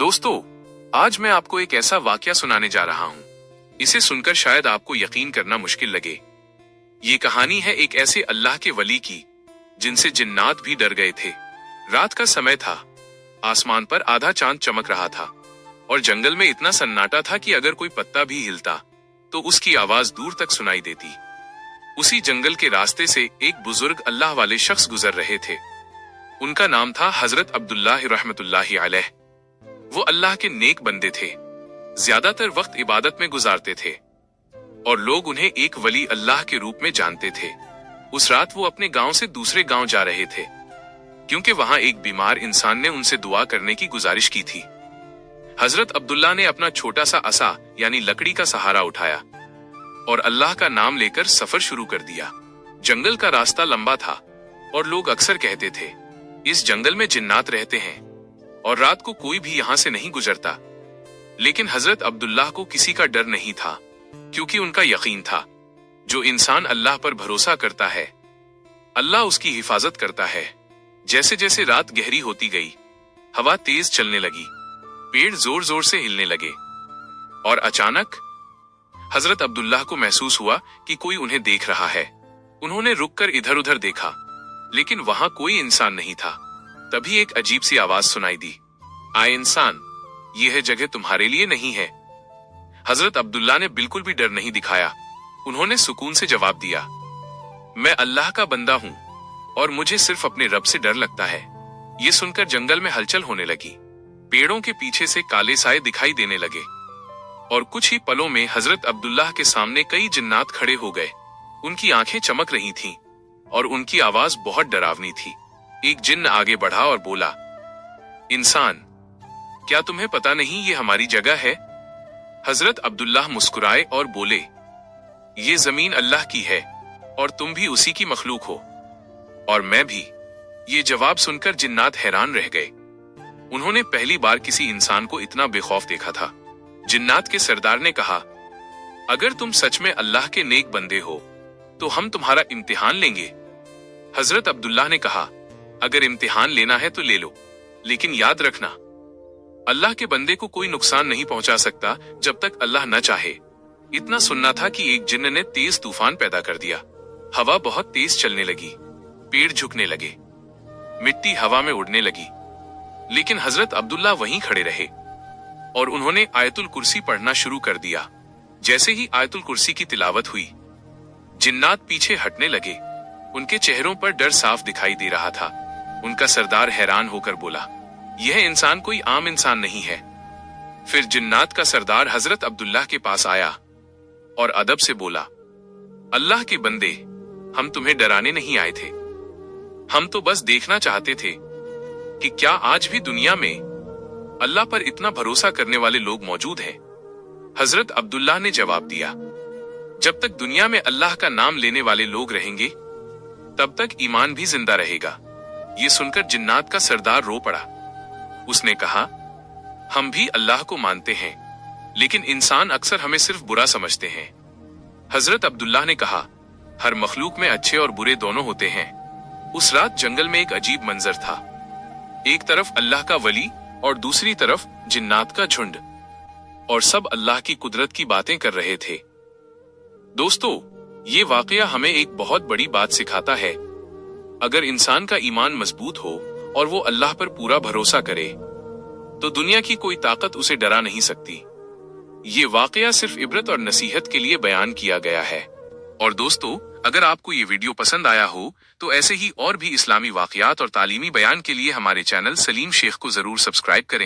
दोस्तों, आज मैं आपको एक ऐसा वाकया सुनाने जा रहा हूँ। इसे सुनकर शायद आपको यकीन करना मुश्किल लगे। ये कहानी है एक ऐसे अल्लाह के वली की जिनसे जिन्नात भी डर गए थे। रात का समय था, आसमान पर आधा चांद चमक रहा था और जंगल में इतना सन्नाटा था कि अगर कोई पत्ता भी हिलता तो उसकी आवाज दूर तक सुनाई देती। उसी जंगल के रास्ते से एक बुजुर्ग अल्लाह वाले शख्स गुजर रहे थे। उनका नाम था हजरत अब्दुल्लाह रहमतुल्लाहि अलैह। वो अल्लाह के नेक बंदे थे, ज्यादातर वक्त इबादत में गुजारते थे और लोग उन्हें एक वली अल्लाह के रूप में जानते थे। उस रात वो अपने गांव से दूसरे गांव जा रहे थे क्योंकि वहां एक बीमार इंसान ने उनसे दुआ करने की गुजारिश की थी। हजरत अब्दुल्ला ने अपना छोटा सा असा यानी लकड़ी का सहारा उठाया और अल्लाह का नाम लेकर सफर शुरू कर दिया। जंगल का रास्ता लंबा था और लोग अक्सर कहते थे, इस जंगल में जिन्नात रहते हैं और रात को कोई भी यहाँ से नहीं गुजरता। लेकिन हजरत अब्दुल्लाह को किसी का डर नहीं था क्योंकि उनका यकीन था, जो इंसान अल्लाह पर भरोसा करता है अल्लाह उसकी हिफाजत करता है। जैसे जैसे रात गहरी होती गई, हवा तेज चलने लगी, पेड़ जोर जोर से हिलने लगे और अचानक हजरत अब्दुल्लाह को महसूस हुआ कि कोई उन्हें देख रहा है। उन्होंने रुककर इधर उधर देखा, लेकिन वहां कोई इंसान नहीं था। तभी एक अजीब सी आवाज सुनाई दी, आए इंसान, यह जगह तुम्हारे लिए नहीं है। हजरत अब्दुल्ला ने बिल्कुल भी डर नहीं दिखाया। उन्होंने सुकून से जवाब दिया, मैं अल्लाह का बंदा हूँ और मुझे सिर्फ अपने रब से डर लगता है। ये सुनकर जंगल में हलचल होने लगी। पेड़ों के पीछे से काले साए दिखाई देने लगे और कुछ ही पलों में हजरत अब्दुल्लाह के सामने कई जिन्नात खड़े हो गए। उनकी आंखें चमक रही थीं और उनकी आवाज बहुत डरावनी थी। एक जिन्न आगे बढ़ा और बोला, इंसान, क्या तुम्हें पता नहीं ये हमारी जगह है? हजरत अब्दुल्लाह मुस्कुराए और बोले, ये जमीन अल्लाह की है और तुम भी उसी की मखलूक हो और मैं भी। ये जवाब सुनकर जिन्नात हैरान रह गए। उन्होंने पहली बार किसी इंसान को इतना बेखौफ देखा था। जिन्नात के सरदार ने कहा, अगर तुम सच में अल्लाह के नेक बंदे हो तो हम तुम्हारा इम्तिहान लेंगे। हजरत अब्दुल्लाह ने कहा, अगर इम्तिहान लेना है तो ले लो, लेकिन याद रखना, अल्लाह के बंदे को कोई नुकसान नहीं पहुंचा सकता जब तक अल्लाह न चाहे। इतना सुनना था कि एक जिन्न ने तेज तूफान पैदा कर दिया। हवा बहुत तेज चलने लगी, पेड़ झुकने लगे, मिट्टी हवा में उड़ने लगी, लेकिन हजरत अब्दुल्ला वहीं खड़े रहे और उन्होंने आयतुल कुर्सी पढ़ना शुरू कर दिया। जैसे ही आयतुल कुर्सी की तिलावत हुई, जिन्नात पीछे हटने लगे। उनके चेहरों पर डर साफ दिखाई दे रहा था। उनका सरदार हैरान होकर बोला, यह इंसान कोई आम इंसान नहीं है। फिर जिन्नात का सरदार हजरत अब्दुल्लाह के पास आया और अदब से बोला, अल्लाह के बंदे, हम तुम्हें डराने नहीं आए थे। हम तो बस देखना चाहते थे कि क्या आज भी दुनिया में अल्लाह पर इतना भरोसा करने वाले लोग मौजूद हैं। हजरत अब्दुल्लाह ने जवाब दिया, जब तक दुनिया में अल्लाह का नाम लेने वाले लोग रहेंगे तब तक ईमान भी जिंदा रहेगा। ये सुनकर जिन्नात का सरदार रो पड़ा। उसने कहा, हम भी अल्लाह को मानते हैं, लेकिन इंसान अक्सर हमें सिर्फ बुरा समझते हैं। हजरत अब्दुल्लाह ने कहा, हर मखलूक में अच्छे और बुरे दोनों होते हैं। उस रात जंगल में एक अजीब मंजर था। एक तरफ अल्लाह का वली और दूसरी तरफ जिन्नात का झुंड, और सब अल्लाह की कुदरत की बातें कर रहे थे। दोस्तों, ये वाकया हमें एक बहुत बड़ी बात सिखाता है। अगर इंसान का ईमान मजबूत हो और वो अल्लाह पर पूरा भरोसा करे तो दुनिया की कोई ताकत उसे डरा नहीं सकती। ये वाकया सिर्फ इबरत और नसीहत के लिए बयान किया गया है। और दोस्तों, अगर आपको ये वीडियो पसंद आया हो तो ऐसे ही और भी इस्लामी वाकयात और तालीमी बयान के लिए हमारे चैनल सलीम शेख को जरूर सब्सक्राइब करें।